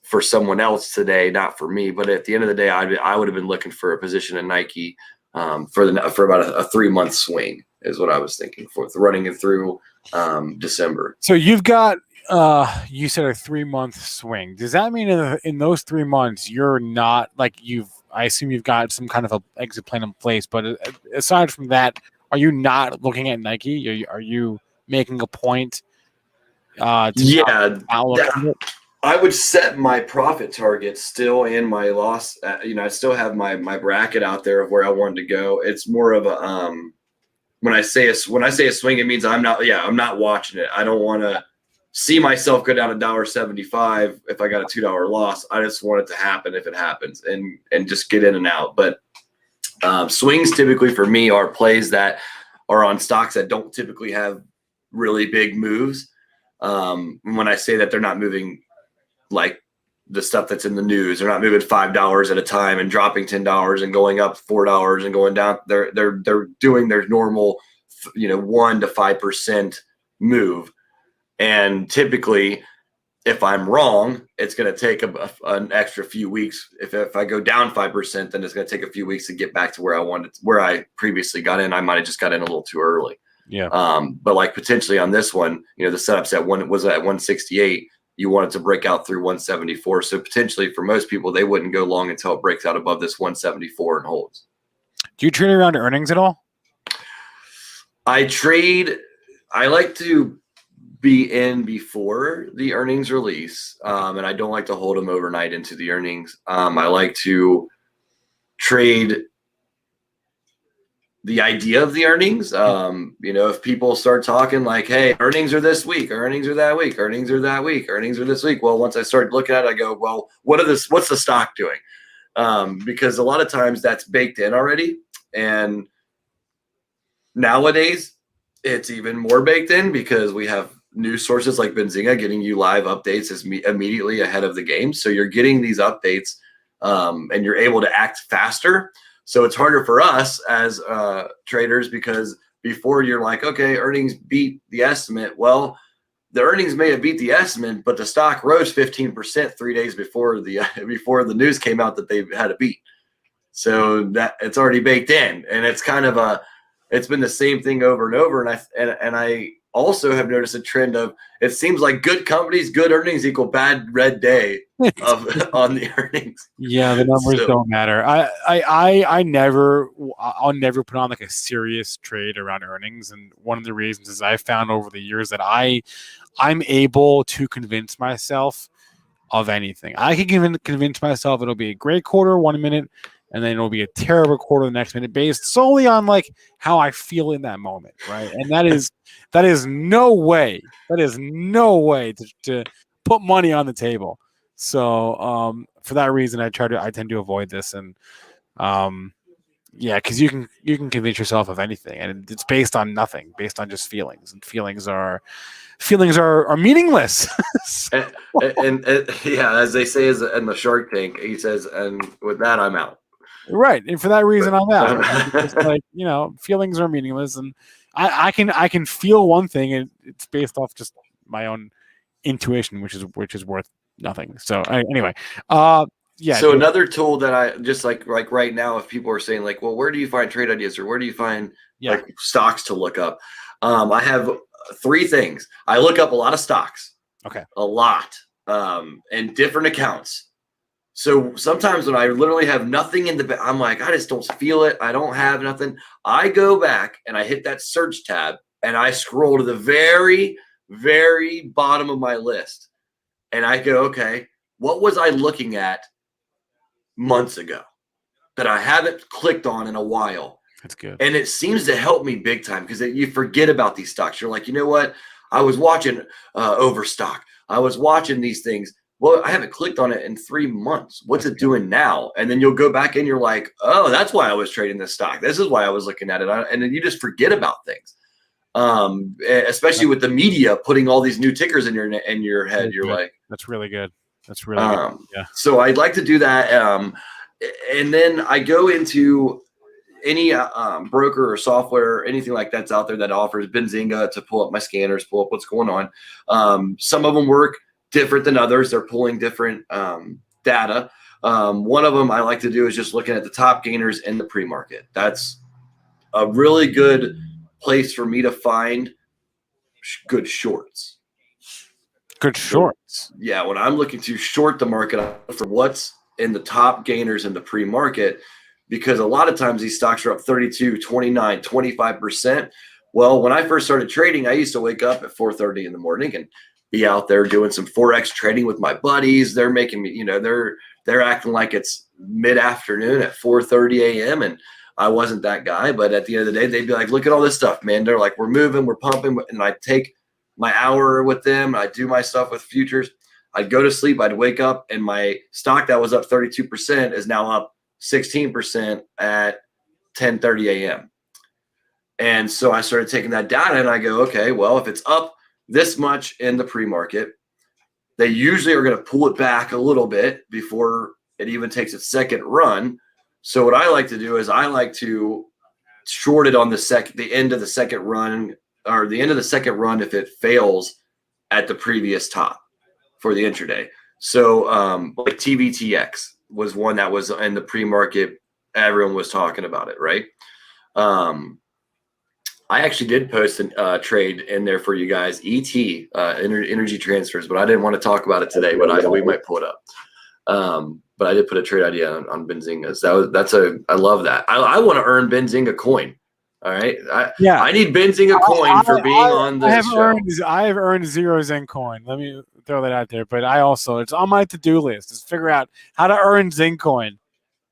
C: for someone else today, not for me. But at the end of the day, I would have been looking for a position in Nike for about a 3-month swing is what I was thinking for running it through December.
A: So you've got you said a 3-month swing. Does that mean in those 3 months you're not I assume you've got some kind of a exit plan in place, but aside from that, are you not looking at Nike? Are you making a point? I would
C: set my profit target still and my loss. I still have my bracket out there of where I wanted to go. It's more of a when I say a swing, it means I'm not watching it. I don't want to see myself go down $1.75 if I got a $2 loss. I just want it to happen if it happens and just get in and out. But swings typically for me are plays that are on stocks that don't typically have really big moves. When I say that, they're not moving like the stuff that's in the news. They're not moving $5 at a time and dropping $10 and going up $4 and going down. They're doing their normal 1 to 5% move. And typically, if I'm wrong, it's going to take an extra few weeks. If I go down 5%, then it's going to take a few weeks to get back to where I previously got in. I might have just got in a little too early.
A: Yeah.
C: But like potentially on this one, the setup's at 168. You want it to break out through 174. So potentially for most people, they wouldn't go long until it breaks out above this 174 and holds.
A: Do you trade around earnings at all?
C: I like to be in before the earnings release, and I don't like to hold them overnight into the earnings. I like to trade the idea of the earnings. If people start talking like, hey, earnings are this week, earnings are that week, earnings are that week, earnings are this week. Well, once I start looking at it, I go, well, what's the stock doing? Because a lot of times that's baked in already. And nowadays it's even more baked in because we have news sources like Benzinga getting you live updates immediately ahead of the game. So you're getting these updates and you're able to act faster. So it's harder for us as traders because before you're like, okay, earnings beat the estimate. Well, the earnings may have beat the estimate, but the stock rose 15% 3 days before the news came out that they had a beat. So that it's already baked in, and it's kind of it's been the same thing over and over. And I also have noticed a trend of it seems like good companies, good earnings equal bad red day on the earnings.
A: Yeah, the numbers don't matter. I'll never put on like a serious trade around earnings, and one of the reasons is I found over the years that I'm able to convince myself of anything. I can convince myself it'll be a great quarter 1 minute, and then it'll be a terrible quarter the next minute, based solely on like how I feel in that moment, right? And that is no way to put money on the table. So for that reason, I tend to avoid this, and yeah, because you can convince yourself of anything, and it's based on nothing, based on just feelings, and feelings are meaningless.
C: and yeah, as they say in the Shark Tank, he says, and with that, I'm out.
A: Right, and for that reason, I'm out. It's like, feelings are meaningless, and I can feel one thing, and it's based off just my own intuition, which is worth nothing. So anyway, yeah.
C: So another tool that I just like right now, if people are saying like, well, where do you find trade ideas, or where do you find like stocks to look up? I have 3 things. I look up a lot of stocks.
A: Okay.
C: A lot, and different accounts. So sometimes when I literally have nothing in the, I'm like, I just don't feel it. I don't have nothing. I go back and I hit that search tab and I scroll to the very, very bottom of my list. And I go, okay, what was I looking at months ago that I haven't clicked on in a while?
A: That's good.
C: And it seems to help me big time because you forget about these stocks. You're like, you know what? I was watching Overstock. I was watching these things. Well, I haven't clicked on it in 3 months. What's it doing now? And then you'll go back and you're like, oh, that's why I was trading this stock. This is why I was looking at it. And then you just forget about things, especially with the media putting all these new tickers in your head. You're like,
A: that's really good. That's really good. Yeah.
C: So I'd like to do that. And then I go into any broker or software or anything like that's out there that offers Benzinga to pull up my scanners, pull up what's going on. Some of them work different than others. They're pulling different data. One of them I like to do is just looking at the top gainers in the pre-market. That's a really good place for me to find good shorts.
A: Good shorts.
C: Yeah, when I'm looking to short the market, I look for what's in the top gainers in the pre-market, because a lot of times these stocks are up 32, 29, 25%. Well, when I first started trading, I used to wake up at 4:30 in the morning and be out there doing some Forex trading with my buddies. They're making me, they're acting like it's mid-afternoon at 4:30 a.m. And I wasn't that guy. But at the end of the day, they'd be like, look at all this stuff, man. They're like, we're moving, we're pumping. And I'd take my hour with them. I'd do my stuff with futures. I'd go to sleep. I'd wake up, and my stock that was up 32% is now up 16% at 10:30 a.m. And so I started taking that data and I go, okay, well, if it's up this much in the pre-market, they usually are going to pull it back a little bit before it even takes its second run. So what I like to do is I like to short it on the end of the second run, or the end of the second run if it fails at the previous top for the intraday. So like TVTX was one that was in the pre-market. Everyone was talking about it, right? I actually did post a trade in there for you guys, energy transfers, but I didn't want to talk about it today, but we might pull it up. But I did put a trade idea on Benzinga's. I love that. I want to earn Benzinga coin. All right. I need Benzinga coin for being on this show.
A: I have earned 0 Zen coin. Let me throw that out there. But it's on my to-do list. Is figure out how to earn Zen coin.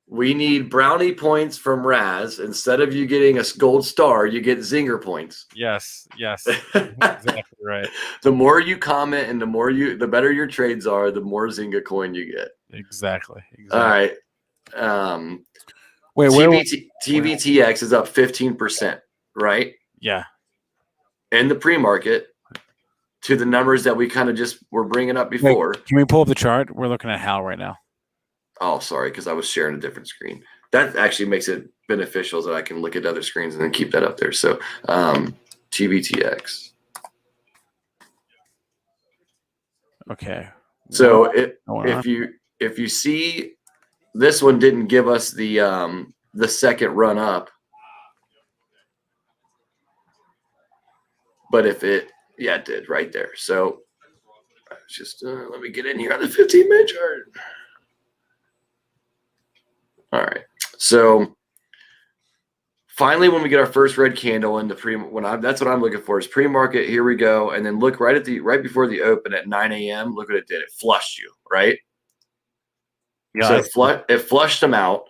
C: We need brownie points from Raz. Instead of you getting a gold star, you get Zinger points.
A: Yes. Exactly right.
C: The more you comment and the better your trades are, the more Zinga coin you get.
A: Exactly.
C: All right.
A: Wait,
C: TVTX is up 15%, right?
A: Yeah.
C: In the pre-market to the numbers that we kind of just were bringing up before.
A: Wait, can we pull up the chart? We're looking at Hal right now.
C: Oh, sorry, because I was sharing a different screen. that actually makes it beneficial that I can look at other screens and then keep that up there. So TVTX.
A: Okay.
C: So
A: Well,
C: if you see, this one didn't give us the second run up, but if it, yeah, it did right there. So just let me get in here on the 15-minute chart. All right. So finally, when we get our first red candle in the that's what I'm looking for is pre-market. Here we go, and then look right before the open at 9 a.m. Look what it did. It flushed you, right?
A: yeah.
C: So it flushed them out.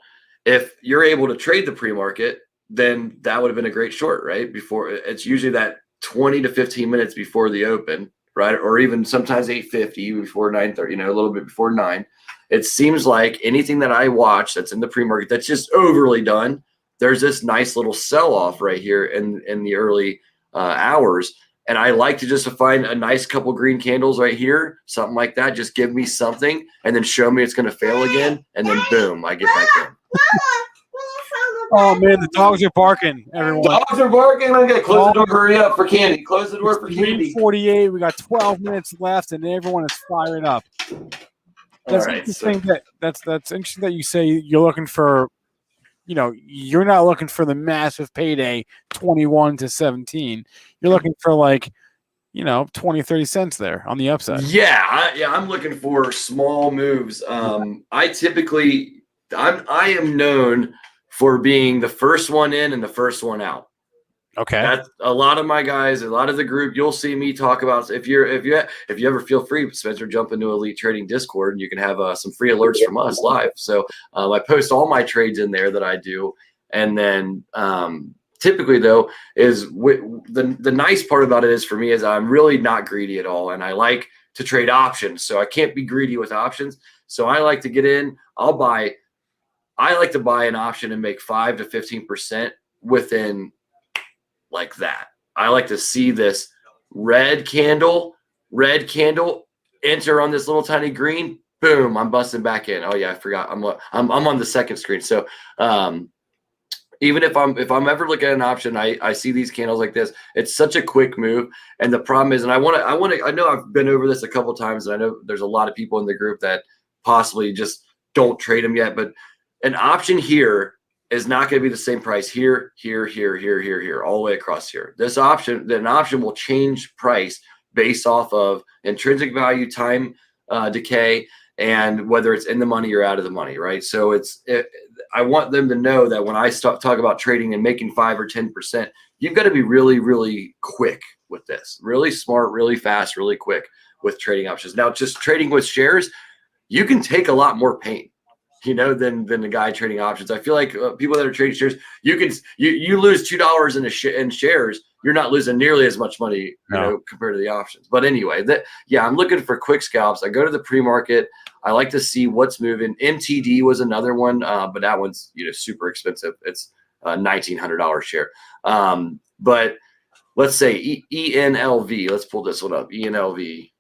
C: If you're able to trade the pre-market, then that would have been a great short, right? Before it's usually that 20 to 15 minutes before the open, right? Or even sometimes 8:50 before 9:30, a little bit before 9. It seems like anything that I watch that's in the pre-market that's just overly done, there's this nice little sell-off right here in the early hours. And I like to just find a nice couple green candles right here, something like that. Just give me something and then show me it's going to fail again. And then boom, I get back in.
A: Oh, man, the dogs are barking, everyone.
C: Dogs are barking. I got to close the door. Hurry up for candy. Close the door for candy.
A: 3:48. We got 12 minutes left, and everyone is firing up. That's interesting. That's interesting that you say you're looking for, you're not looking for the massive payday 21 to 17. You're looking for 20, 30 cents there on the upside.
C: Yeah, I'm looking for small moves. I am known for being the first one in and the first one out.
A: Okay.
C: That's a lot of my guys, a lot of the group. You'll see me talk about if you ever feel free, Spencer, jump into Elite Trading Discord and you can have some free alerts from us live. So I post all my trades in there that I do, and then typically though is the nice part about it is for me is I'm really not greedy at all, and I like to trade options. So I can't be greedy with options. So I like to get in. I like to buy an option and make 5 to 15% within like that. I like to see this red candle, enter on this little tiny green. Boom! I'm busting back in. Oh yeah, I forgot. I'm on the second screen. So even if I'm ever looking at an option, I see these candles like this. It's such a quick move, and the problem is, and I know I've been over this a couple of times, and I know there's a lot of people in the group that possibly just don't trade them yet, but an option here is not going to be the same price here, all the way across here. An option will change price based off of intrinsic value, time decay, and whether it's in the money or out of the money, right? So I want them to know that when I talk about trading and making 5 or 10%, you've got to be really, really quick with this, really smart, really fast, really quick with trading options. Now, just trading with shares, you can take a lot more pain, than the guy trading options. I feel like people that are trading shares, you lose $2 in shares, you're not losing nearly as much money, compared to the options. But anyway, I'm looking for quick scalps. I go to the pre-market. I like to see what's moving. MTD was another one, but that one's super expensive. It's a $1,900 share. But let's say ENLV. Let's pull this one up. ENLV.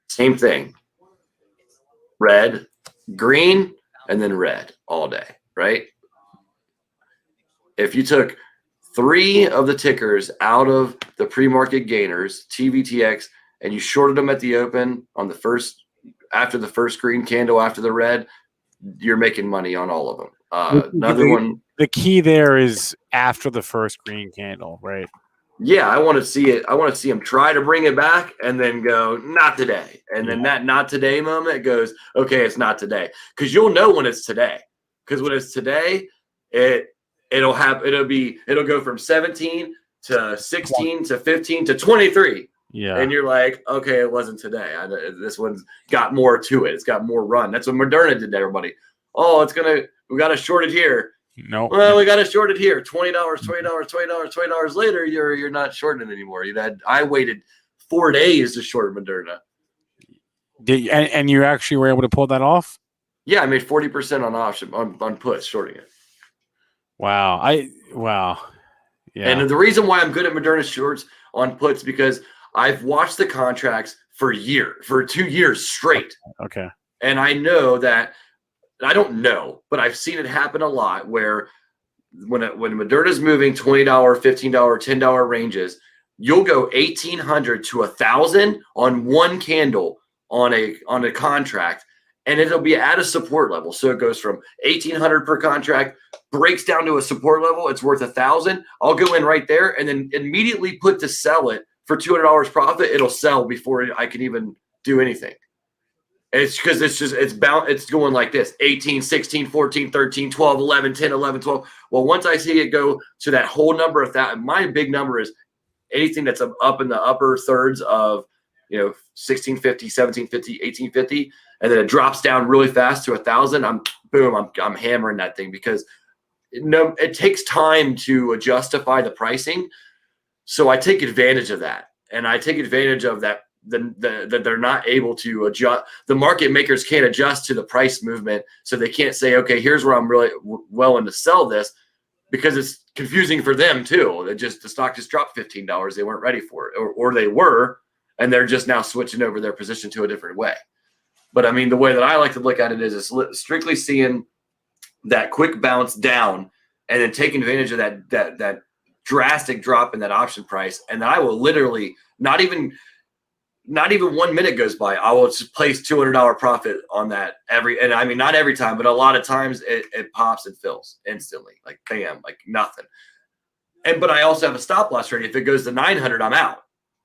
C: Same thing. Red, green, and then red all day, right? If you took 3 of the tickers out of the pre-market gainers, TVTX, and you shorted them at the open on after the first green candle after the red, you're making money on all of them. Another one.
A: The key there is after the first green candle, right?
C: Yeah, I want to see it. I want to see him try to bring it back and then go, not today. And then that not today moment goes, okay, it's not today. Because you'll know when it's today. Because when it's today, it'll go from 17 to 16 to 15 to 23.
A: Yeah.
C: And you're like, okay, it wasn't today. This one's got more to it. It's got more run. That's what Moderna did to everybody. Oh, we got to short it here.
A: No.
C: Well, we got to short it here. $20 later, you're not shorting it anymore. I waited 4 days to short Moderna.
A: And you actually were able to pull that off?
C: Yeah, I made 40% on option on puts shorting it.
A: Wow. Yeah.
C: And the reason why I'm good at Moderna shorts on puts because I've watched the contracts for 2 years straight.
A: Okay.
C: And I know that, I don't know, but I've seen it happen a lot where when Moderna's moving $20, $15, $10 ranges, you'll go 1,800 to 1,000 on one candle on a contract, and it'll be at a support level. So it goes from 1,800 per contract, breaks down to a support level. It's worth 1,000. I'll go in right there and then immediately put to sell it for $200 profit. It'll sell before I can even do anything. It's because it's going like this: 18, 16, 14, 13, 12, 11, 10, 11, 12. Well, once I see it go to that whole number of that, my big number is anything that's up in the upper thirds of, 1650, 1750, 1850, and then it drops down really fast to 1,000. I'm hammering that thing, because it takes time to justify the pricing. So I take advantage of that, and I take advantage of that. That they're not able to adjust. The market makers can't adjust to the price movement, so they can't say, okay, here's where I'm really willing to sell this, because it's confusing for them too. The stock just dropped $15. They weren't ready for it, or they were, and they're just now switching over their position to a different way. But I mean, the way that I like to look at it is strictly seeing that quick bounce down and then taking advantage of that drastic drop in that option price, and then I will literally not even 1 minute goes by, I will just place $200 profit on that and I mean, not every time, but a lot of times it pops and fills instantly, like bam, like nothing. But I also have a stop loss ready. If it goes to 900, I'm out.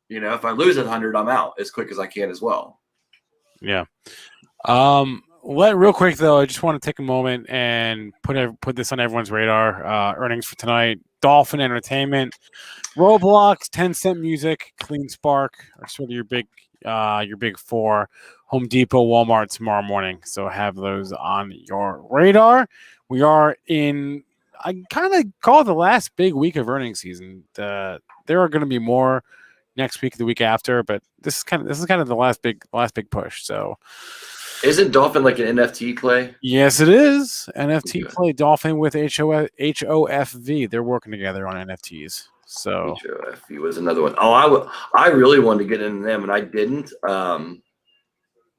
C: If I lose 100, I'm out as quick as I can as well.
A: Yeah. Real quick though, I just want to take a moment and put this on everyone's radar. Earnings for tonight: Dolphin Entertainment, Roblox, 10 Cent Music, Clean Spark are sort of your big four. Home Depot, Walmart tomorrow morning. So have those on your radar. We are in, I kind of call it the last big week of earnings season. There are going to be more next week, the week after, but this is kind of the last big push. So
C: isn't Dolphin like an NFT play?
A: Yes, it is. NFT play. Dolphin with HOFV. They're working together on NFTs. So
C: HOFV was another one. Oh, I really wanted to get into them, and I didn't,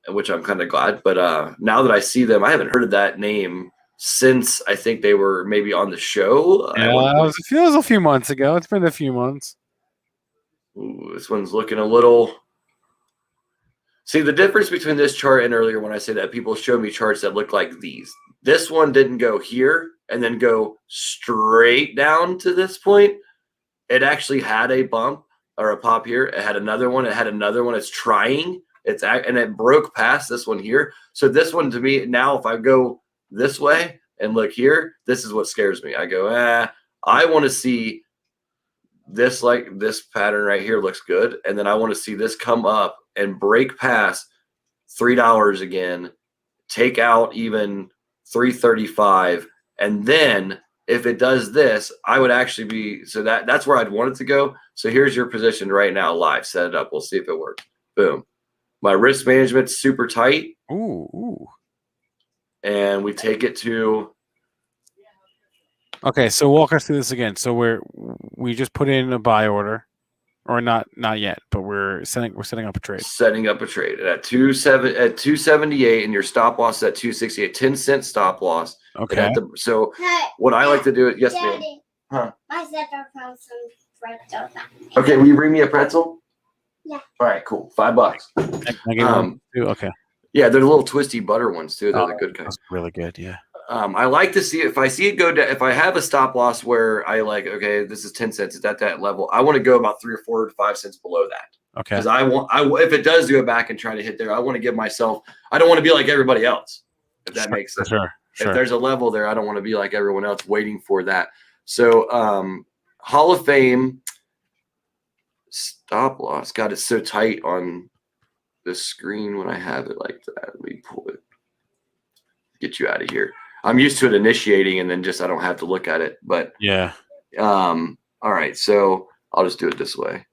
C: which I'm kind of glad. But now that I see them, I haven't heard of that name since I think they were maybe on the show.
A: Yeah, it was a few months ago. It's been a few months.
C: Ooh, this one's looking a little. See, the difference between this chart and earlier when I say that people show me charts that look like these. This one didn't go here and then go straight down to this point. It actually had a bump or a pop here. It had another one. It had another one. It's trying. And it broke past this one here. So this one, to me, now if I go this way and look here, this is what scares me. I go, I want to see this, like this pattern right here looks good. And then I want to see this come up and break past $3 again, take out even $3.35. And then if it does this, I would actually be, so that's where I'd want it to go. So here's your position right now, live, set it up. We'll see if it works. Boom. My risk management's super tight.
A: Ooh.
C: And we take it to.
A: Okay, so walk us through this again. So we just put in a buy order, or not yet, but we're setting up a trade.
C: Setting up a trade at 278, and your stop loss is at 268. 10-cent stop loss.
A: Okay.
C: So what I like to do, yes, ma'am. Huh?
D: My sister found some pretzels.
C: Okay, will you bring me a pretzel?
D: Yeah.
C: All right, cool. $5.
A: I get one too? Okay.
C: Yeah, they're the little twisty butter ones too. They're the good kind.
A: That's really good. Yeah.
C: I like to see if I see it go down. If I have a stop loss where I like, okay, this is 10 cents. It's at that level. I want to go about 3 or 4 to 5 cents below that.
A: Okay.
C: Because if it does do it back and try to hit there, I want to give myself. I don't want to be like everybody else. If that makes sense.
A: Sure.
C: If there's a level there, I don't want to be like everyone else waiting for that. So Hall of Fame stop loss. God, it's so tight on the screen when I have it like that. Let me pull it. Get you out of here. I'm used to it initiating and then just I don't have to look at it. But
A: yeah.
C: All right. So I'll just do it this way.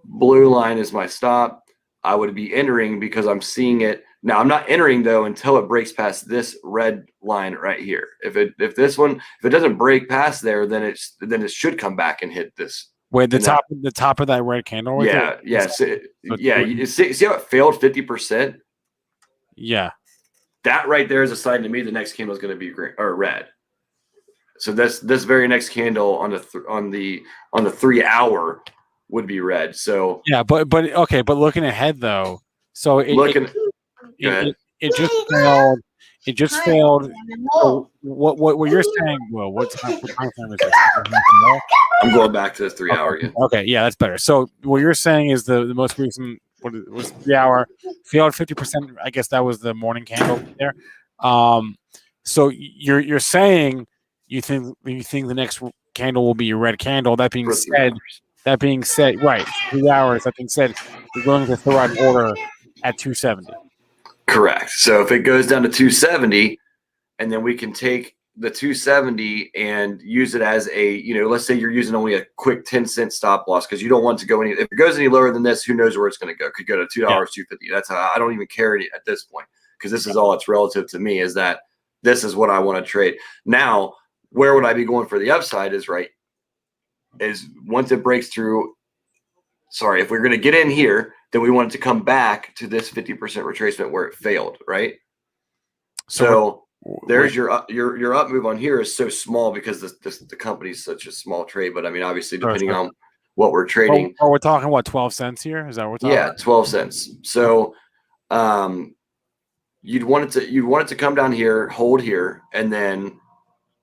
C: Blue line is my stop. I would be entering because I'm seeing it. Now I'm not entering though until it breaks past this red line right here. If it doesn't break past there, then it should come back and hit this
A: Wait,
C: And that,
A: the top of that red candle right there.
C: yeah.
A: So
C: You see how it failed 50%?
A: yeah.
C: That right there is a sign to me the next candle is going to be green or red. So this very next candle on the 3 hour would be red. So
A: Yeah, but okay, but looking ahead though, so
C: looking, go ahead.
A: it just failed. It just failed. So what you're saying, Will? What time frame is this?
C: I'm going back to the 3 hour again.
A: Okay, yeah, that's better. So what you're saying is the most recent what was 3 hour failed 50%. I guess that was the morning candle there. So you're saying you think the next candle will be a red candle. That being
C: For 3
A: said,
C: hours.
A: right, 3 hours. That being said, you're going to throw out an order at 270.
C: Correct. So if it goes down to 270, and then we can take the 270 and use it as a, let's say you're using only a quick 10-cent stop loss because you don't want to go any. If it goes any lower than this, who knows where it's going to go? Could go to $2, 250. That's how I don't even care at this point because this is all that's relative to me. Is that this is what I want to trade now? Where would I be going for the upside? Is once it breaks through. Sorry, if we're going to get in here, then we want it to come back to this 50% retracement where it failed, right? So there's your up move on here is so small because the company's such a small trade. But I mean, obviously, depending on what we're trading.
A: We're talking 12 cents here. Is that what we're talking?
C: Yeah, 12 cents. So you'd want it to come down here, hold here, and then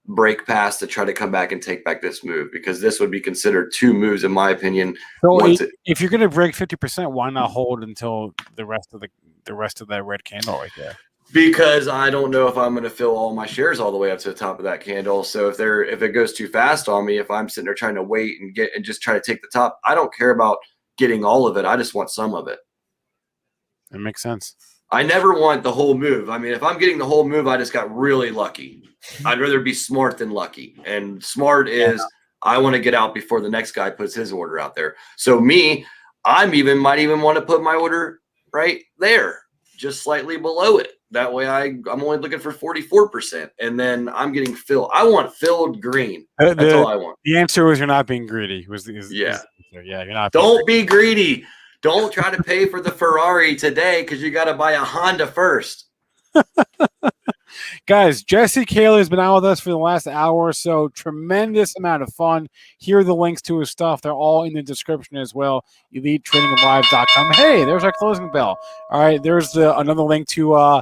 C: break past to try to come back and take back this move because this would be considered 2 moves in my opinion.
A: So if you're going to break 50%, why not hold until the rest of that red candle right there?
C: Because I don't know if I'm going to fill all my shares all the way up to the top of that candle. So if it goes too fast on me, if I'm sitting there trying to wait and just try to take the top, I don't care about getting all of it. I just want some of it.
A: That makes sense.
C: I never want the whole move. I mean, if I'm getting the whole move, I just got really lucky. I'd rather be smart than lucky. And smart is I want to get out before the next guy puts his order out there. So I might even want to put my order right there, just slightly below it. That way I'm only looking for 44%. And then I'm getting filled. I want filled green. That's all I want.
A: The answer was you're not being greedy.
C: Yeah,
A: you're not.
C: Don't be greedy. Don't try to pay for the Ferrari today because you got to buy a Honda first.
A: Guys, Jesse Kaylor has been out with us for the last hour or so. Tremendous amount of fun. Here are the links to his stuff. They're all in the description as well. EliteTradingLive.com. Hey, there's our closing bell. All right, there's another link to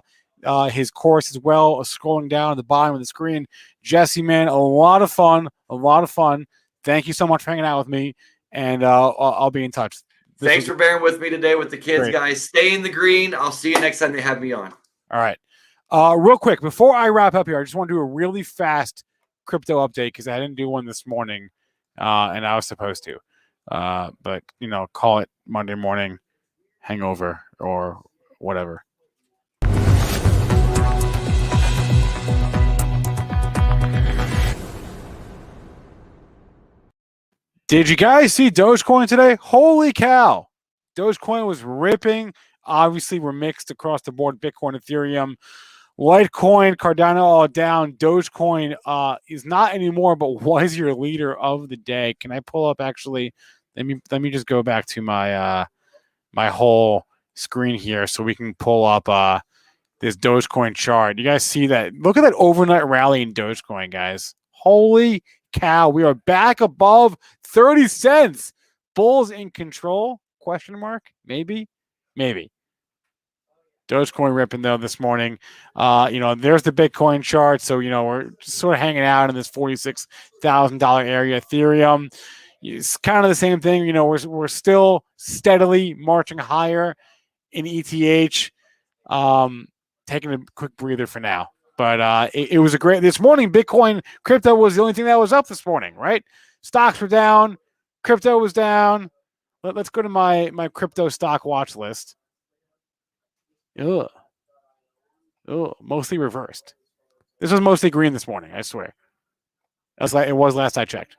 A: his course as well. Scrolling down at the bottom of the screen. Jesse, man, a lot of fun. Thank you so much for hanging out with me, and I'll be in touch.
C: Thanks for bearing with me today with the kids, guys. Stay in the green. I'll see you next time they have me on.
A: All right. Real quick, before I wrap up here, I just want to do a really fast crypto update because I didn't do one this morning, and I was supposed to. But, call it Monday morning hangover or whatever. Did you guys see Dogecoin today? Holy cow. Dogecoin was ripping. Obviously, we're mixed across the board. Bitcoin, Ethereum, Litecoin, Cardano all down. Dogecoin is not anymore, but was your leader of the day. Can I pull up actually? Let me just go back to my my whole screen here so we can pull up this Dogecoin chart. You guys see that? Look at that overnight rally in Dogecoin, guys. Holy cow. We are back above 30 cents. Bulls in control? Question mark? Maybe. Dogecoin ripping though this morning. There's the Bitcoin chart. So, we're just sort of hanging out in this $46,000 area. Ethereum, it's kind of the same thing. We're still steadily marching higher in ETH. Taking a quick breather for now. But it was a great this morning. Bitcoin crypto was the only thing that was up this morning, right? Stocks were down, crypto was down. Let's go to my crypto stock watch list. Ugh, mostly reversed. This was mostly green this morning, I swear. That's like it was last I checked.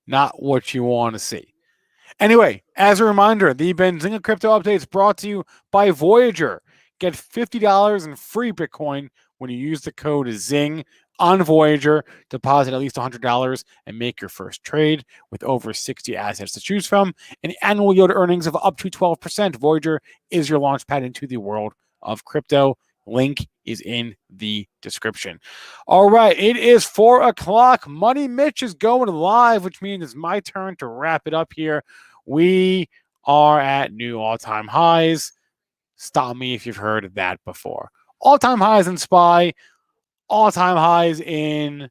A: Not what you want to see. Anyway, as a reminder, the Benzinga crypto update is brought to you by Voyager. Get $50 in free Bitcoin when you use the code ZING. On Voyager, deposit at least $100 and make your first trade with over 60 assets to choose from. An annual yield earnings of up to 12%. Voyager is your launchpad into the world of crypto. Link is in the description. All right, it is 4 o'clock. Money Mitch is going live, which means it's my turn to wrap it up here. We are at new all-time highs. Stop me if you've heard of that before. All-time highs in SPY, all-time highs in...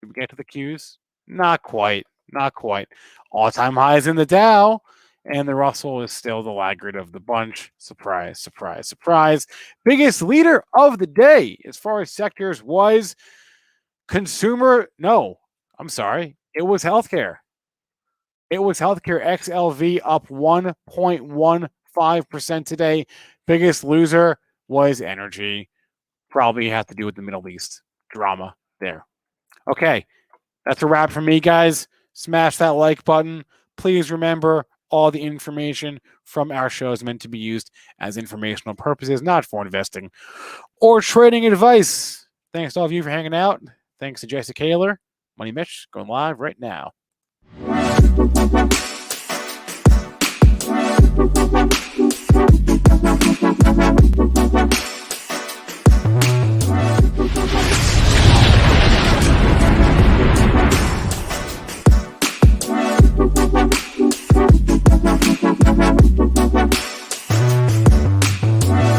A: Did we get to the Qs? Not quite. Not quite. All-time highs in the Dow, and the Russell is still the laggard of the bunch. Surprise, surprise, surprise. Biggest leader of the day as far as sectors was consumer. No, I'm sorry. It was healthcare. It was healthcare. XLV up 1.15% today. Biggest loser was energy. Probably have to do with the Middle East drama there. Okay, that's a wrap for me, guys. Smash that like button. Please remember, all the information from our show is meant to be used as informational purposes, not for investing or trading advice. Thanks to all of you for hanging out. Thanks to Jesse Kaylor. Money Mitch going live right now.